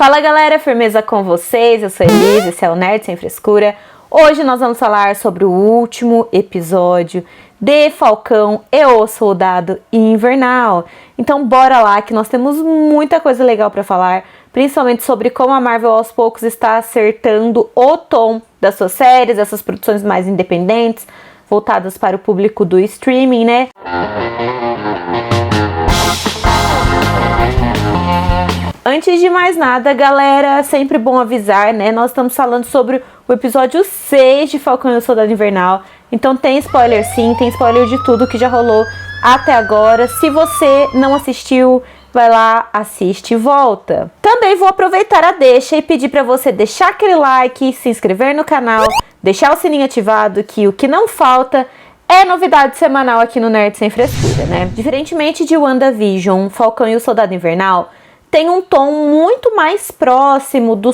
Fala galera, firmeza com vocês? Eu sou Elisa, esse é o Nerd Sem Frescura. Hoje nós vamos falar sobre o último episódio de Falcão e o Soldado Invernal. Então bora lá que nós temos muita coisa legal para falar, principalmente sobre como a Marvel aos poucos está acertando o tom das suas séries, essas produções mais independentes, voltadas para o público do streaming, né? Antes de mais nada, galera, sempre bom avisar, né? Nós estamos falando sobre o episódio 6 de Falcão e o Soldado Invernal. Então tem spoiler sim, tem spoiler de tudo que já rolou até agora. Se você não assistiu, vai lá, assiste e volta. Também vou aproveitar a deixa e pedir para você deixar aquele like, se inscrever no canal, deixar o sininho ativado, que o que não falta é novidade semanal aqui no Nerd Sem Frescura, né? Diferentemente de WandaVision, Falcão e o Soldado Invernal tem um tom muito mais próximo do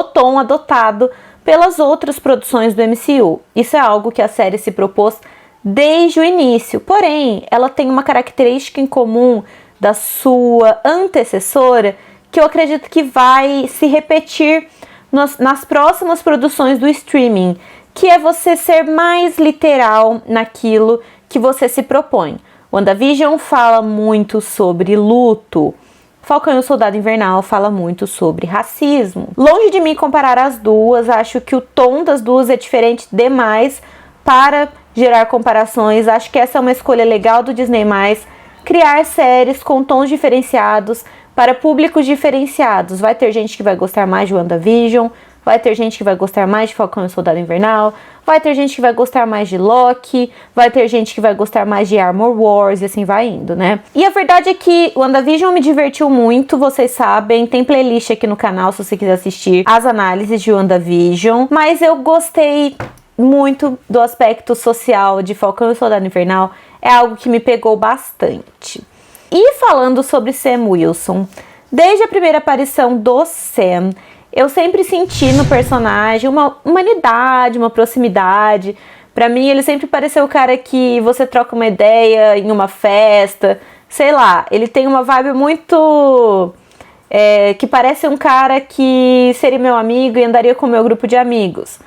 tom adotado pelas outras produções do MCU. Isso é algo que a série se propôs desde o início. Porém, ela tem uma característica em comum da sua antecessora que eu acredito que vai se repetir nas próximas produções do streaming, que é você ser mais literal naquilo que você se propõe. WandaVision fala muito sobre luto. Falcão e o Soldado Invernal fala muito sobre racismo. Longe de mim comparar as duas, acho que o tom das duas é diferente demais para gerar comparações. Acho que essa é uma escolha legal do Disney+, criar séries com tons diferenciados para públicos diferenciados. Vai ter gente que vai gostar mais de WandaVision, vai ter gente que vai gostar mais de Falcão e o Soldado Invernal, vai ter gente que vai gostar mais de Loki, vai ter gente que vai gostar mais de Armor Wars e assim vai indo, né? E a verdade é que WandaVision me divertiu muito, vocês sabem, tem playlist aqui no canal se você quiser assistir as análises de WandaVision, mas eu gostei muito do aspecto social de Falcão e o Soldado Invernal, é algo que me pegou bastante. E falando sobre Sam Wilson, desde a primeira aparição do Sam, eu sempre senti no personagem uma humanidade, uma proximidade. Pra mim, ele sempre pareceu o cara que você troca uma ideia em uma festa. Sei lá, ele tem uma vibe muito... que parece um cara que seria meu amigo e andaria com o meu grupo de amigos.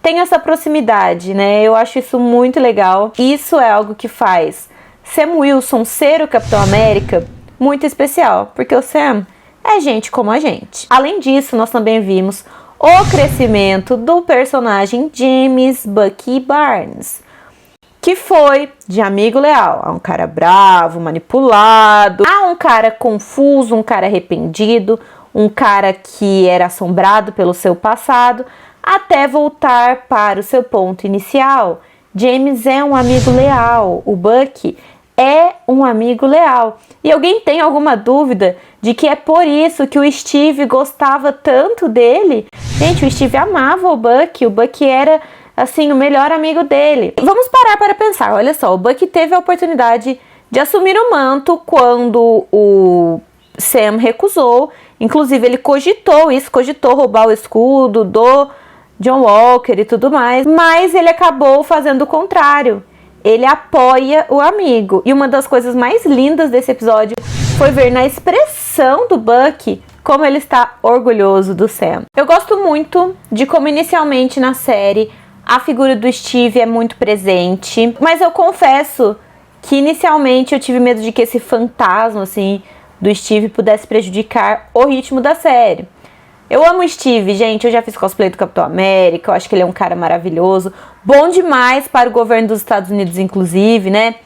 Tem essa proximidade, né? Eu acho isso muito legal. Isso é algo que faz Sam Wilson ser o Capitão América muito especial. Porque o Sam é gente como a gente. Além disso, nós também vimos o crescimento do personagem James Bucky Barnes, que foi de amigo leal a um cara bravo, manipulado, a um cara confuso, um cara arrependido, um cara que era assombrado pelo seu passado, até voltar para o seu ponto inicial. James é um amigo leal, o Bucky é um amigo leal. E alguém tem alguma dúvida de que é por isso que o Steve gostava tanto dele? Gente, o Steve amava o Bucky era, assim, o melhor amigo dele. Vamos parar para pensar, olha só, o Bucky teve a oportunidade de assumir o manto quando o Sam recusou. Inclusive, ele cogitou roubar o escudo do John Walker e tudo mais, mas ele acabou fazendo o contrário. Ele apoia o amigo. E uma das coisas mais lindas desse episódio foi ver na expressão do Bucky como ele está orgulhoso do Sam. Eu gosto muito de como inicialmente na série a figura do Steve é muito presente, mas eu confesso que inicialmente eu tive medo de que esse fantasma assim do Steve pudesse prejudicar o ritmo da série. Eu amo o Steve, gente, eu já fiz cosplay do Capitão América, eu acho que ele é um cara maravilhoso, bom demais para o governo dos Estados Unidos, inclusive, né?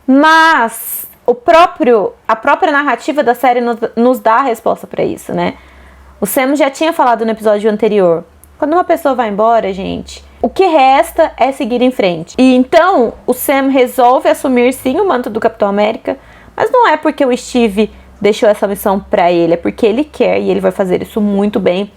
Mas a própria narrativa da série nos dá a resposta para isso, né? O Sam já tinha falado no episódio anterior, quando uma pessoa vai embora, gente, o que resta é seguir em frente. E então, o Sam resolve assumir sim o manto do Capitão América, mas não é porque o Steve deixou essa missão pra ele, é porque ele quer e ele vai fazer isso muito bem.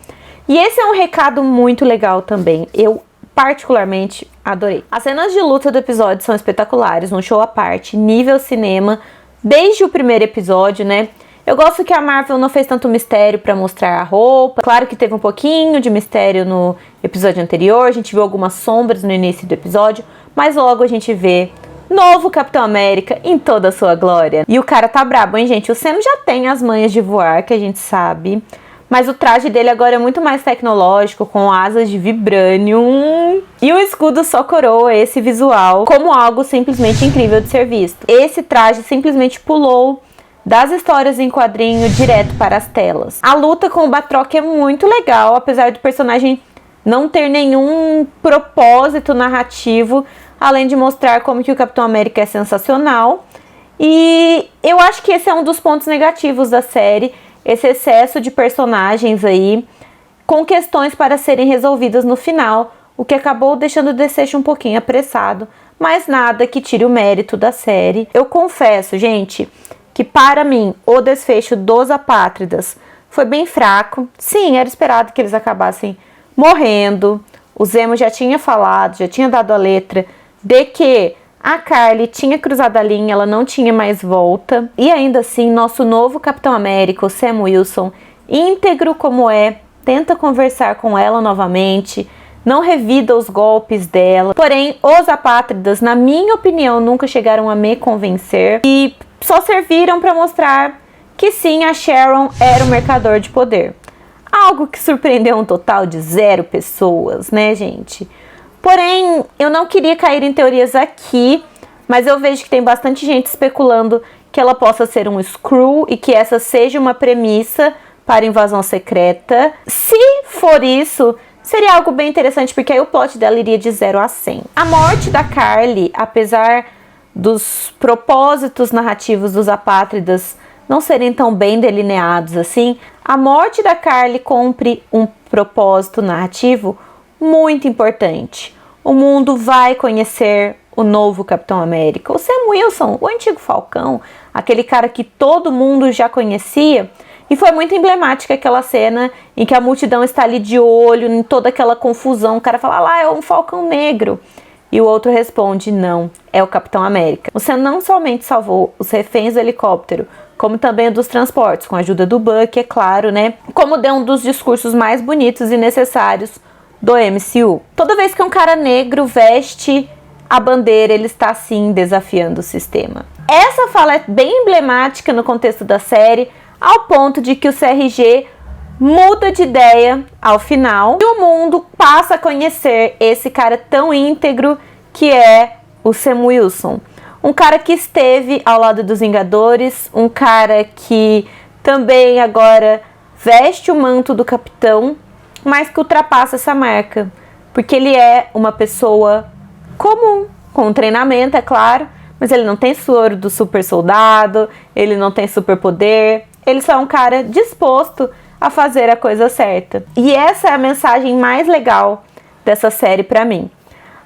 E esse é um recado muito legal também, eu particularmente adorei. As cenas de luta do episódio são espetaculares, um show à parte, nível cinema, desde o primeiro episódio, né? Eu gosto que a Marvel não fez tanto mistério pra mostrar a roupa, claro que teve um pouquinho de mistério no episódio anterior, a gente viu algumas sombras no início do episódio, mas logo a gente vê novo Capitão América em toda a sua glória. E o cara tá brabo, hein, gente? O Sam já tem as manhas de voar, que a gente sabe, Mas o traje dele agora é muito mais tecnológico, com asas de vibranium. E o escudo só coroa esse visual como algo simplesmente incrível de ser visto. Esse traje simplesmente pulou das histórias em quadrinho direto para as telas. A luta com o Batroc é muito legal, apesar do personagem não ter nenhum propósito narrativo, além de mostrar como que o Capitão América é sensacional. E eu acho que esse é um dos pontos negativos da série, esse excesso de personagens aí, com questões para serem resolvidas no final, o que acabou deixando o desfecho um pouquinho apressado, mas nada que tire o mérito da série. Eu confesso, gente, que para mim o desfecho dos Apátridas foi bem fraco. Sim, era esperado que eles acabassem morrendo. O Zemo já tinha falado, já tinha dado a letra de que a Carly tinha cruzado a linha, ela não tinha mais volta. E ainda assim, nosso novo Capitão América, o Sam Wilson, íntegro como é, tenta conversar com ela novamente, não revida os golpes dela. Porém, os Apátridas, na minha opinião, nunca chegaram a me convencer e só serviram para mostrar que sim, a Sharon era um mercador de poder. Algo que surpreendeu um total de 0 pessoas, né, gente? Porém, eu não queria cair em teorias aqui, mas eu vejo que tem bastante gente especulando que ela possa ser um Skrull e que essa seja uma premissa para a invasão secreta. Se for isso, seria algo bem interessante, porque aí o plot dela iria de 0 a 100. A morte da Carly, apesar dos propósitos narrativos dos Apátridas não serem tão bem delineados assim, a morte da Carly cumpre um propósito narrativo muito importante. O mundo vai conhecer o novo Capitão América, o Sam Wilson, o antigo Falcão, aquele cara que todo mundo já conhecia. E foi muito emblemática aquela cena em que a multidão está ali de olho em toda aquela confusão. O cara fala, lá é um Falcão Negro. E o outro responde, não, é o Capitão América. O Sam não somente salvou os reféns do helicóptero, como também dos transportes, com a ajuda do Bucky, é claro, né? Como deu um dos discursos mais bonitos e necessários do MCU. Toda vez que um cara negro veste a bandeira, ele está sim desafiando o sistema. Essa fala é bem emblemática no contexto da série, ao ponto de que o CRG muda de ideia ao final e o mundo passa a conhecer esse cara tão íntegro que é o Sam Wilson. Um cara que esteve ao lado dos Vingadores, um cara que também agora veste o manto do capitão, mas que ultrapassa essa marca, porque ele é uma pessoa comum, com treinamento, é claro, mas ele não tem soro do super soldado, ele não tem superpoder, ele só é um cara disposto a fazer a coisa certa. E essa é a mensagem mais legal dessa série pra mim.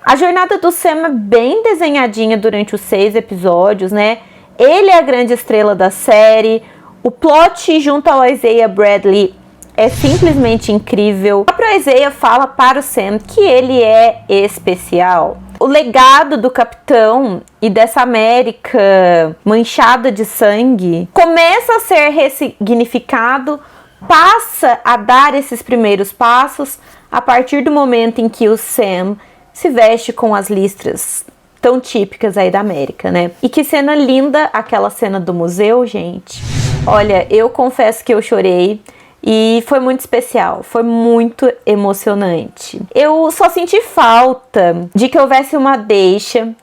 A jornada do Sam é bem desenhadinha durante os 6 episódios, né? Ele é a grande estrela da série, o plot junto ao Isaiah Bradley é simplesmente incrível. O próprio Isaiah fala para o Sam que ele é especial. O legado do Capitão e dessa América manchada de sangue começa a ser ressignificado, passa a dar esses primeiros passos a partir do momento em que o Sam se veste com as listras tão típicas aí da América, né? E que cena linda aquela cena do museu, gente. Olha, eu confesso que eu chorei. E foi muito especial, foi muito emocionante. Eu só senti falta de que houvesse uma deixa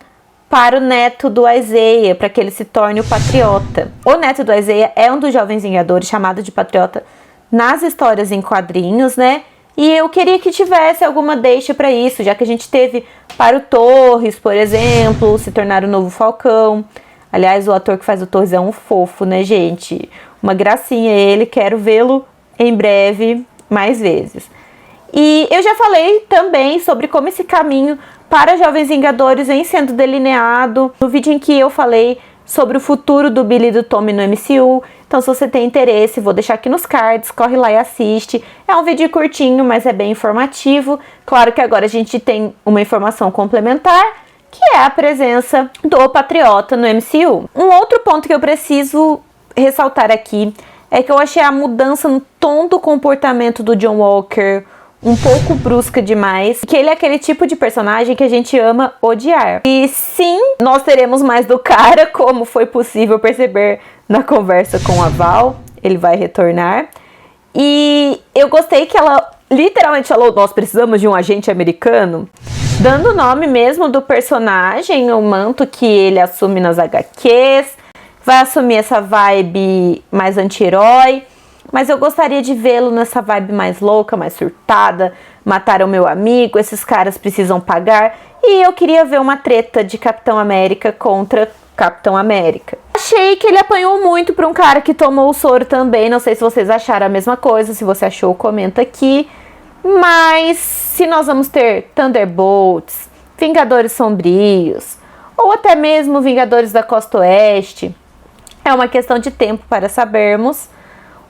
para o neto do Isaiah, para que ele se torne o Patriota. O neto do Isaiah é um dos jovens Vingadores, chamado de Patriota nas histórias em quadrinhos, né? E eu queria que tivesse alguma deixa para isso, já que a gente teve para o Torres, por exemplo, se tornar o novo Falcão. Aliás, o ator que faz o Torres é um fofo, né, gente? Uma gracinha ele, quero vê-lo em breve, mais vezes. E eu já falei também sobre como esse caminho para Jovens Vingadores vem sendo delineado no vídeo em que eu falei sobre o futuro do Billy e do Tommy no MCU. Então, se você tem interesse, vou deixar aqui nos cards, corre lá e assiste. É um vídeo curtinho, mas é bem informativo. Claro que agora a gente tem uma informação complementar, que é a presença do Patriota no MCU. Um outro ponto que eu preciso ressaltar aqui é que eu achei a mudança no tom do comportamento do John Walker um pouco brusca demais, que ele é aquele tipo de personagem que a gente ama odiar. E sim, nós teremos mais do cara, como foi possível perceber na conversa com a Val, ele vai retornar. E eu gostei que ela literalmente falou, nós precisamos de um agente americano, dando o nome mesmo do personagem, o manto que ele assume nas HQs, vai assumir essa vibe mais anti-herói, mas eu gostaria de vê-lo nessa vibe mais louca, mais surtada, mataram meu amigo, esses caras precisam pagar, e eu queria ver uma treta de Capitão América contra Capitão América. Achei que ele apanhou muito para um cara que tomou o soro também, não sei se vocês acharam a mesma coisa, se você achou, comenta aqui. Mas se nós vamos ter Thunderbolts, Vingadores Sombrios, ou até mesmo Vingadores da Costa Oeste, é uma questão de tempo para sabermos.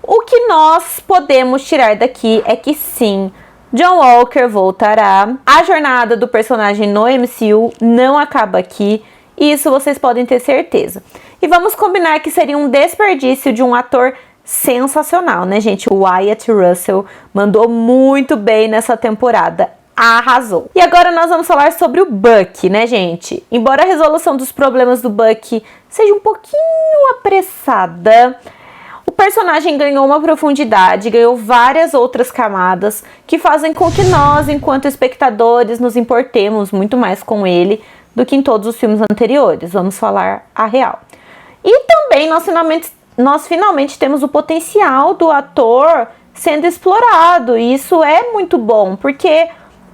O que nós podemos tirar daqui é que sim, John Walker voltará. A jornada do personagem no MCU não acaba aqui, isso vocês podem ter certeza. E vamos combinar que seria um desperdício de um ator sensacional, né, gente? O Wyatt Russell mandou muito bem nessa temporada, arrasou. E agora nós vamos falar sobre o Bucky, né, gente? Embora a resolução dos problemas do Bucky seja um pouquinho apressada, o personagem ganhou uma profundidade, ganhou várias outras camadas que fazem com que nós, enquanto espectadores, nos importemos muito mais com ele do que em todos os filmes anteriores. Vamos falar a real. E também nós finalmente temos o potencial do ator sendo explorado, e isso é muito bom, porque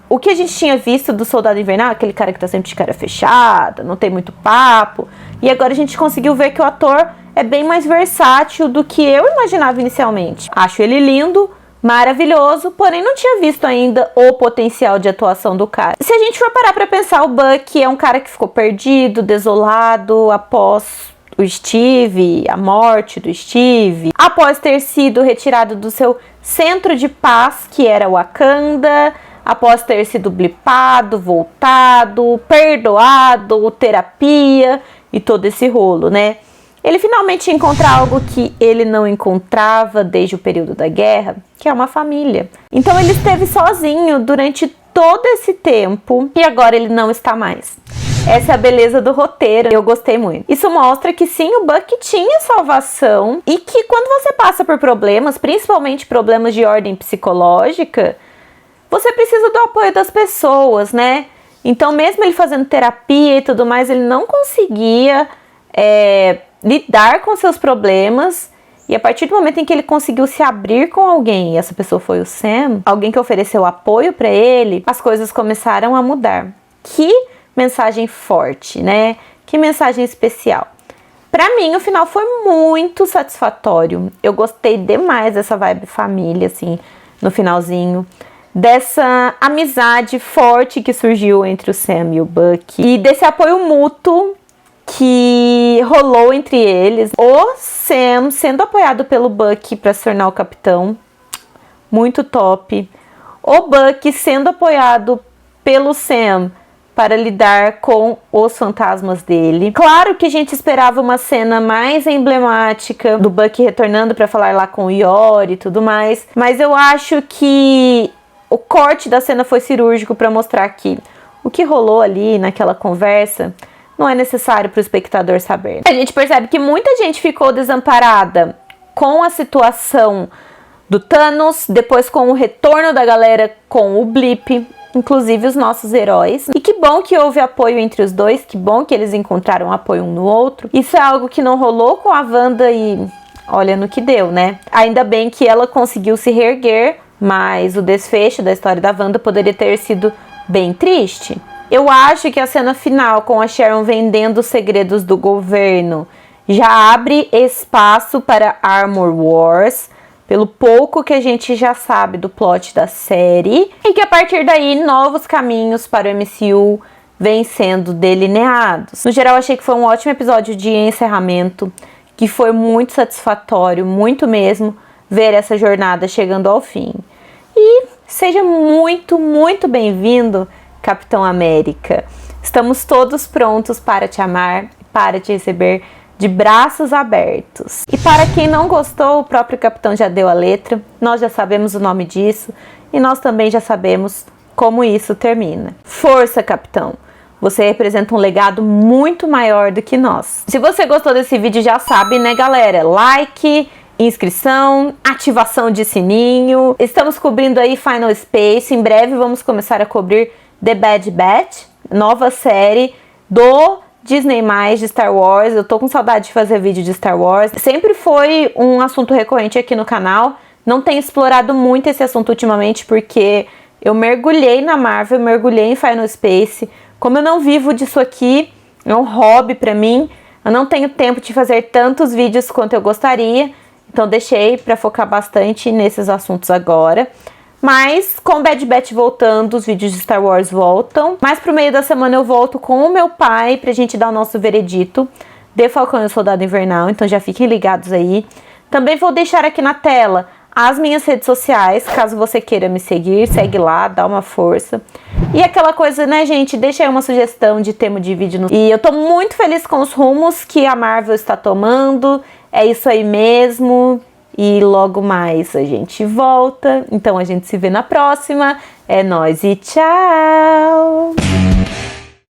o que a gente tinha visto do Soldado Invernal, aquele cara que tá sempre de cara fechada, não tem muito papo, e agora a gente conseguiu ver que o ator é bem mais versátil do que eu imaginava inicialmente. Acho ele lindo, maravilhoso, porém não tinha visto ainda o potencial de atuação do cara. Se a gente for parar pra pensar, o Bucky é um cara que ficou perdido, desolado, após o Steve, a morte do Steve, após ter sido retirado do seu centro de paz, que era Wakanda, após ter sido blipado, voltado, perdoado, terapia e todo esse rolo, né? Ele finalmente encontra algo que ele não encontrava desde o período da guerra, que é uma família. Então ele esteve sozinho durante todo esse tempo e agora ele não está mais. Essa é a beleza do roteiro, eu gostei muito. Isso mostra que sim, o Bucky tinha salvação e que quando você passa por problemas, principalmente problemas de ordem psicológica, você precisa do apoio das pessoas, né? Então mesmo ele fazendo terapia e tudo mais, ele não conseguia lidar com seus problemas, e a partir do momento em que ele conseguiu se abrir com alguém, e essa pessoa foi o Sam, alguém que ofereceu apoio para ele, as coisas começaram a mudar. Que mensagem forte, né? Que mensagem especial. Pra mim, o final foi muito satisfatório. Eu gostei demais dessa vibe família, assim, no finalzinho. Dessa amizade forte que surgiu entre o Sam e o Bucky. E desse apoio mútuo que rolou entre eles. O Sam sendo apoiado pelo Bucky para se tornar o capitão. Muito top. O Bucky sendo apoiado pelo Sam para lidar com os fantasmas dele. Claro que a gente esperava uma cena mais emblemática do Bucky retornando para falar lá com o Yori e tudo mais, mas eu acho que o corte da cena foi cirúrgico para mostrar que o que rolou ali naquela conversa não é necessário para o espectador saber. A gente percebe que muita gente ficou desamparada com a situação do Thanos, depois com o retorno da galera com o Blip, inclusive os nossos heróis. E que bom que houve apoio entre os dois, que bom que eles encontraram apoio um no outro. Isso é algo que não rolou com a Wanda e olha no que deu, né? Ainda bem que ela conseguiu se reerguer, mas o desfecho da história da Wanda poderia ter sido bem triste. Eu acho que a cena final com a Sharon vendendo os segredos do governo já abre espaço para Armor Wars, pelo pouco que a gente já sabe do plot da série, e que a partir daí novos caminhos para o MCU vêm sendo delineados. No geral, achei que foi um ótimo episódio de encerramento, que foi muito satisfatório, muito mesmo, ver essa jornada chegando ao fim. E seja muito, muito bem-vindo, Capitão América. Estamos todos prontos para te amar, para te receber de braços abertos. E para quem não gostou, o próprio Capitão já deu a letra, nós já sabemos o nome disso e nós também já sabemos como isso termina. Força, Capitão! Você representa um legado muito maior do que nós. Se você gostou desse vídeo, já sabe, né, galera? Like inscrição, ativação de sininho. Estamos cobrindo aí Final Space. Em breve vamos começar a cobrir The Bad Batch, nova série do Disney+, de Star Wars. Eu tô com saudade de fazer vídeo de Star Wars. Sempre foi um assunto recorrente aqui no canal. Não tenho explorado muito esse assunto ultimamente porque eu mergulhei na Marvel, mergulhei em Final Space. Como eu não vivo disso aqui, é um hobby pra mim. Eu não tenho tempo de fazer tantos vídeos quanto eu gostaria. Então deixei pra focar bastante nesses assuntos agora. Mas com Bad Batch voltando, os vídeos de Star Wars voltam. Mais pro meio da semana eu volto com o meu pai pra gente dar o nosso veredito de Falcão e o Soldado Invernal. Então já fiquem ligados aí. Também vou deixar aqui na tela as minhas redes sociais, caso você queira me seguir, segue lá, dá uma força. E aquela coisa, né, gente, deixa aí uma sugestão de tema de vídeo. E eu tô muito feliz com os rumos que a Marvel está tomando, é isso aí mesmo. E logo mais a gente volta, então a gente se vê na próxima. É nóis e tchau!